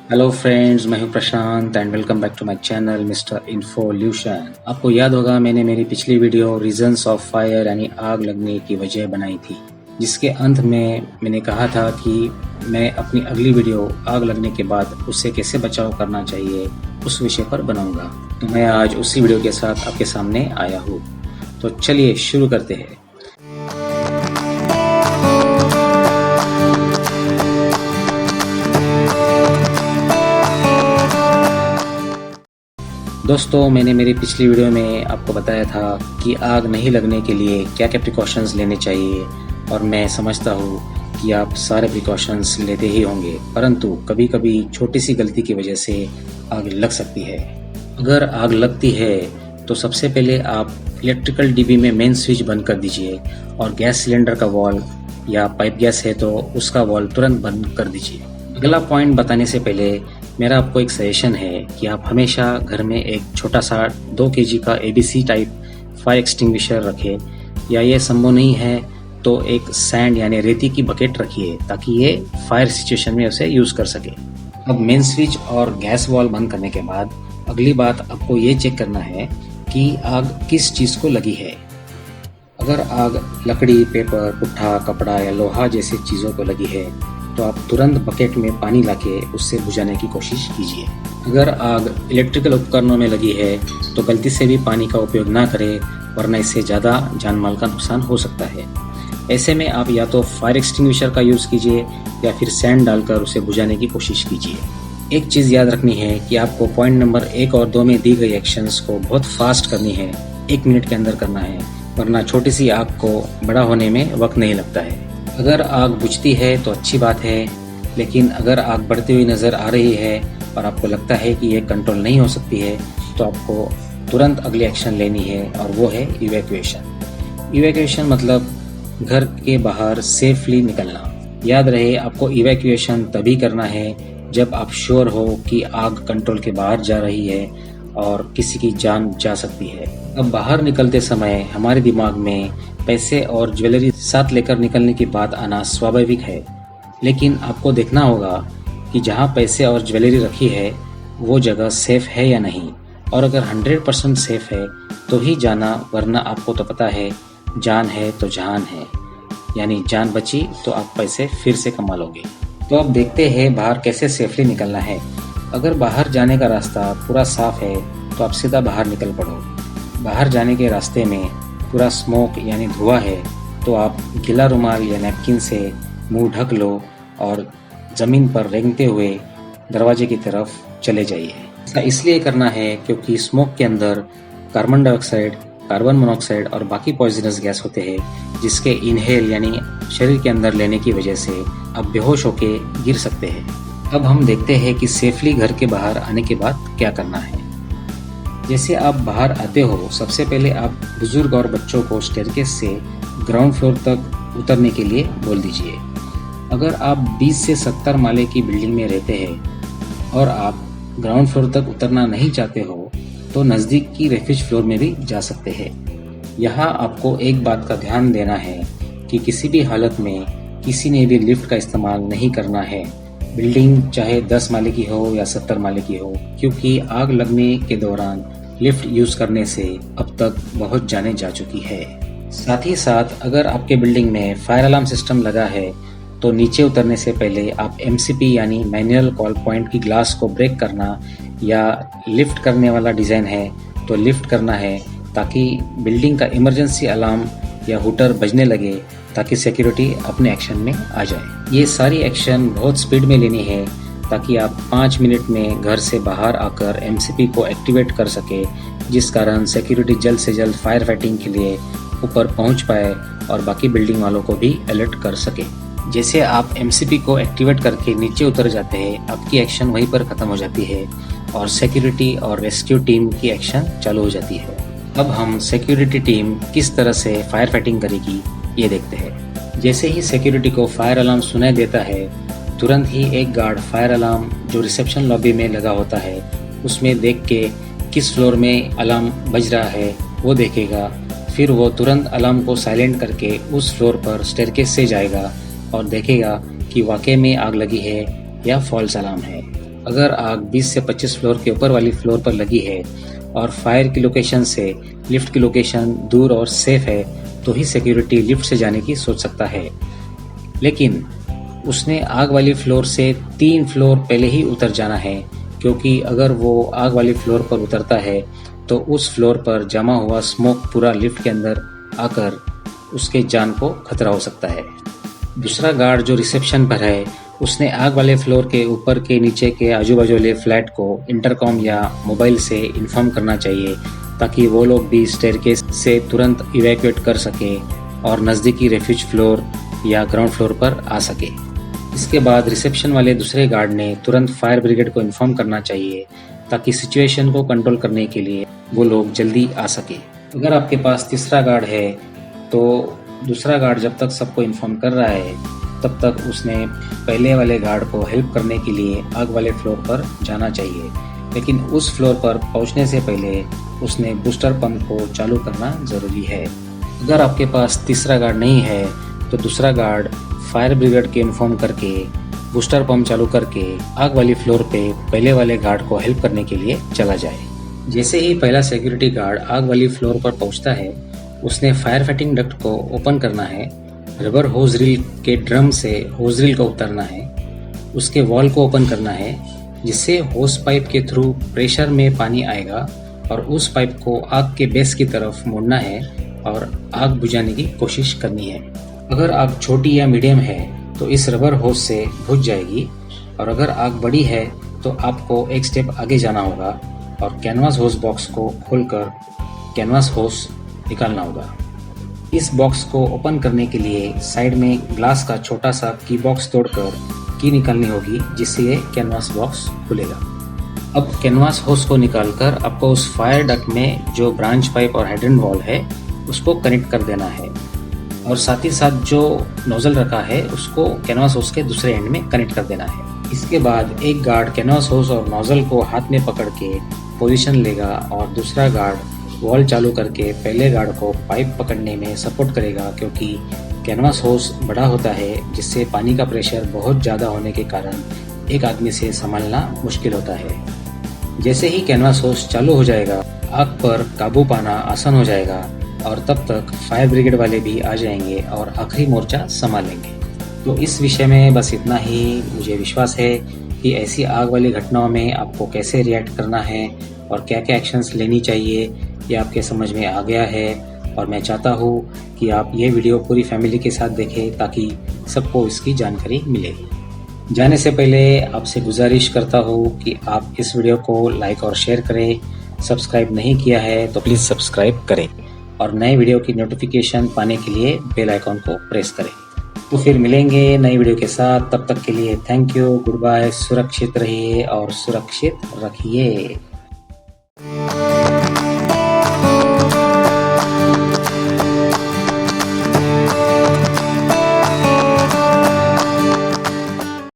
Hello friends, मैं हूं Prashant and welcome back to my channel mister Infolution. आपको याद होगा मैंने मेरी पिछली वीडियो रीजंस ऑफ फायर यानी आग लगने की वजह बनाई थी, जिसके अंत में मैंने कहा था कि मैं अपनी अगली वीडियो आग लगने के बाद उससे कैसे बचाव करना चाहिए उस विषय पर बनाऊंगा। तो मैं आज उसी वीडियो के साथ आपके सामने आया हूँ। तो चलिए शुरू करते हैं। दोस्तों, मैंने मेरी पिछली वीडियो में आपको बताया था कि आग नहीं लगने के लिए क्या क्या प्रिकॉशंस लेने चाहिए, और मैं समझता हूँ कि आप सारे प्रिकॉशंस लेते ही होंगे, परंतु कभी कभी छोटी सी गलती की वजह से आग लग सकती है। अगर आग लगती है तो सबसे पहले आप इलेक्ट्रिकल डिब्बी में मेन स्विच बंद कर दीजिए और गैस सिलेंडर का वॉल्व या पाइप गैस है तो उसका वॉल्व तुरंत बंद कर दीजिए। अगला पॉइंट बताने से पहले मेरा आपको एक सजेशन है कि आप हमेशा घर में एक छोटा सा 2 kg का ABC टाइप फायर एक्सटिंग्विशर रखें, या ये संभव नहीं है तो एक सैंड यानी रेती की बकेट रखिए ताकि ये फायर सिचुएशन में उसे यूज कर सके। अब मेन स्विच और गैस वॉल्व बंद करने के बाद अगली बात आपको ये चेक करना है कि आग किस चीज को लगी है। अगर आग लकड़ी, पेपर, पुट्ठा, कपड़ा या लोहा जैसी चीजों को लगी है तो आप तुरंत बकेट में पानी लाके उससे बुझाने की कोशिश कीजिए। अगर आग इलेक्ट्रिकल उपकरणों में लगी है तो गलती से भी पानी का उपयोग ना करें, वरना इससे ज़्यादा जान माल का नुकसान हो सकता है। ऐसे में आप या तो फायर एक्सटिंग्विशर का यूज़ कीजिए या फिर सैंड डालकर उसे बुझाने की कोशिश कीजिए। एक चीज़ याद रखनी है कि आपको पॉइंट नंबर 1 और 2 में दी गई एक्शंस को बहुत फास्ट करनी है, 1 मिनट के अंदर करना है, वरना छोटी सी आग को बड़ा होने में वक्त नहीं लगता है। अगर आग बुझती है तो अच्छी बात है, लेकिन अगर आग बढ़ती हुई नज़र आ रही है और आपको लगता है कि ये कंट्रोल नहीं हो सकती है तो आपको तुरंत अगली एक्शन लेनी है, और वो है इवैक्यूएशन। इवैक्यूएशन मतलब घर के बाहर सेफली निकलना। याद रहे, आपको इवैक्यूएशन तभी करना है जब आप श्योर हो कि आग कंट्रोल के बाहर जा रही है और किसी की जान जा सकती है। अब बाहर निकलते समय हमारे दिमाग में पैसे और ज्वेलरी साथ लेकर निकलने की बात आना स्वाभाविक है, लेकिन आपको देखना होगा कि जहां पैसे और ज्वेलरी रखी है वो जगह सेफ है या नहीं, और अगर 100% सेफ है तो ही जाना, वरना आपको तो पता है जान है तो जहान है, यानी जान बची तो आप पैसे फिर से कमा लोगे। तो अब देखते हैं बाहर कैसे सेफली निकलना है। अगर बाहर जाने का रास्ता पूरा साफ है तो आप सीधा बाहर निकल पड़ो। बाहर जाने के रास्ते में पूरा स्मोक यानी धुआं है तो आप गीला रुमाल या नैपकिन से मुंह ढक लो और ज़मीन पर रेंगते हुए दरवाजे की तरफ चले जाइए। ऐसा इसलिए करना है क्योंकि स्मोक के अंदर कार्बन डाइऑक्साइड, कार्बन मोनोऑक्साइड और बाकी पॉइजनस गैस होते हैं, जिसके इनहेल यानी शरीर के अंदर लेने की वजह से आप बेहोश होके गिर सकते हैं। अब हम देखते हैं कि सेफली घर के बाहर आने के बाद क्या करना है। जैसे आप बाहर आते हो, सबसे पहले आप बुजुर्ग और बच्चों को स्टेयरकेस से ग्राउंड फ्लोर तक उतरने के लिए बोल दीजिए। अगर आप 20 से 70 माले की बिल्डिंग में रहते हैं और आप ग्राउंड फ्लोर तक उतरना नहीं चाहते हो तो नज़दीक की रेफ्यूज फ्लोर में भी जा सकते हैं। यहाँ आपको एक बात का ध्यान देना है कि किसी भी हालत में किसी ने भी लिफ्ट का इस्तेमाल नहीं करना है, बिल्डिंग चाहे 10 माले की हो या 70 माले की हो, क्योंकि आग लगने के दौरान लिफ्ट यूज करने से अब तक बहुत जाने जा चुकी है। साथ ही साथ अगर आपके बिल्डिंग में फायर अलार्म सिस्टम लगा है तो नीचे उतरने से पहले आप MCP यानी मैनुअल कॉल पॉइंट की ग्लास को ब्रेक करना, या लिफ्ट करने वाला डिज़ाइन है तो लिफ्ट करना है, ताकि बिल्डिंग का इमरजेंसी अलार्म या हुटर बजने लगे, ताकि सिक्योरिटी अपने एक्शन में आ जाए। ये सारी एक्शन बहुत स्पीड में लेनी है ताकि आप 5 मिनट में घर से बाहर आकर MCP को एक्टिवेट कर सके, जिस कारण सिक्योरिटी जल्द से जल्द फायर फाइटिंग के लिए ऊपर पहुंच पाए और बाकी बिल्डिंग वालों को भी अलर्ट कर सके। जैसे आप MCP को एक्टिवेट करके नीचे उतर जाते हैं, आपकी एक्शन वहीं पर खत्म हो जाती है और सिक्योरिटी और रेस्क्यू टीम की एक्शन चालू हो जाती है। अब हम सिक्योरिटी टीम किस तरह से फायर फाइटिंग करेगी ये देखते हैं। जैसे ही सिक्योरिटी को फायर अलार्म सुनाई देता है, तुरंत ही एक गार्ड फायर अलार्म जो रिसेप्शन लॉबी में लगा होता है उसमें देख के किस फ्लोर में अलार्म बज रहा है वो देखेगा। फिर वो तुरंत अलार्म को साइलेंट करके उस फ्लोर पर स्टेयरकेस से जाएगा और देखेगा कि वाकई में आग लगी है या फॉल्स अलार्म है। अगर आग 20 से 25 फ्लोर के ऊपर वाली फ्लोर पर लगी है और फायर की लोकेशन से लिफ्ट की लोकेशन दूर और सेफ है तो ही सिक्योरिटी लिफ्ट से जाने की सोच सकता है। लेकिन उसने आग वाली फ्लोर से 3 फ्लोर पहले ही उतर जाना है, क्योंकि अगर वो आग वाली फ्लोर पर उतरता है तो उस फ्लोर पर जमा हुआ स्मोक पूरा लिफ्ट के अंदर आकर उसके जान को खतरा हो सकता है। दूसरा गार्ड जो रिसेप्शन पर है उसने आग वाले फ्लोर के ऊपर के नीचे के आजू बाजू वाले फ्लैट को इंटरकॉम या मोबाइल से इन्फॉर्म करना चाहिए, ताकि वो लोग भी स्टेयरकेस से तुरंत इवैक्यूएट कर सके और नज़दीकी रेफ्यूज फ्लोर या ग्राउंड फ्लोर पर आ सके। इसके बाद रिसेप्शन वाले दूसरे गार्ड ने तुरंत फायर ब्रिगेड को इन्फॉर्म करना चाहिए, ताकि सिचुएशन को कंट्रोल करने के लिए वो लोग जल्दी आ सके। अगर आपके पास तीसरा गार्ड है तो दूसरा गार्ड जब तक सबको इन्फॉर्म कर रहा है तब तक उसने पहले वाले गार्ड को हेल्प करने के लिए आग वाले फ्लोर पर जाना चाहिए, लेकिन उस फ्लोर पर पहुंचने से पहले उसने बूस्टर पंप को चालू करना ज़रूरी है। अगर आपके पास तीसरा गार्ड नहीं है तो दूसरा गार्ड फायर ब्रिगेड के इन्फॉर्म करके बूस्टर पंप चालू करके आग वाली फ्लोर पे पहले वाले गार्ड को हेल्प करने के लिए चला जाए। जैसे ही पहला सिक्योरिटी गार्ड आग वाली फ्लोर पर पहुंचता है उसने फायर फाइटिंग डक्ट को ओपन करना है, रबर होज रील के ड्रम से होज रील को उतारना है, उसके वॉल को ओपन करना है जिससे होस पाइप के थ्रू प्रेशर में पानी आएगा और उस पाइप को आग के बेस की तरफ मोड़ना है और आग बुझाने की कोशिश करनी है। अगर आग छोटी या मीडियम है तो इस रबर होस से बुझ जाएगी, और अगर आग बड़ी है तो आपको एक स्टेप आगे जाना होगा और कैनवास होस बॉक्स को खोलकर कैनवास होस निकालना होगा। इस बॉक्स को ओपन करने के लिए साइड में ग्लास का छोटा सा की बॉक्स तोड़कर की निकालनी होगी, जिससे ये कैनवास बॉक्स खुलेगा। अब कैनवास होस को निकालकर आपको उस फायर डक्ट में जो ब्रांच पाइप और हाइड्रेंट वॉल है उसको कनेक्ट कर देना है, और साथ ही साथ जो नोजल रखा है उसको कैनवास होस के दूसरे एंड में कनेक्ट कर देना है। इसके बाद एक गार्ड कैनवास होस और नोजल को हाथ में पकड़ के पोजीशन लेगा और दूसरा गार्ड वॉल चालू करके पहले गार्ड को पाइप पकड़ने में सपोर्ट करेगा, क्योंकि कैनवास होस बड़ा होता है जिससे पानी का प्रेशर बहुत ज़्यादा होने के कारण एक आदमी से संभालना मुश्किल होता है। जैसे ही कैनवास होस चालू हो जाएगा आग पर काबू पाना आसान हो जाएगा और तब तक फायर ब्रिगेड वाले भी आ जाएंगे और आखिरी मोर्चा संभालेंगे। तो इस विषय में बस इतना ही। मुझे विश्वास है कि ऐसी आग वाली घटनाओं में आपको कैसे रिएक्ट करना है और क्या क्या एक्शंस लेनी चाहिए ये आपके समझ में आ गया है, और मैं चाहता हूँ कि आप ये वीडियो पूरी फैमिली के साथ देखें ताकि सबको इसकी जानकारी मिले। जाने से पहले आपसे गुजारिश करता हूँ कि आप इस वीडियो को लाइक और शेयर करें। सब्सक्राइब नहीं किया है तो प्लीज़ सब्सक्राइब करें और नए वीडियो की नोटिफिकेशन पाने के लिए बेल आइकॉन को प्रेस करें। तो फिर मिलेंगे नई वीडियो के साथ, तब तक के लिए थैंक यू, गुड बाय, सुरक्षित रहिए और सुरक्षित रखिए।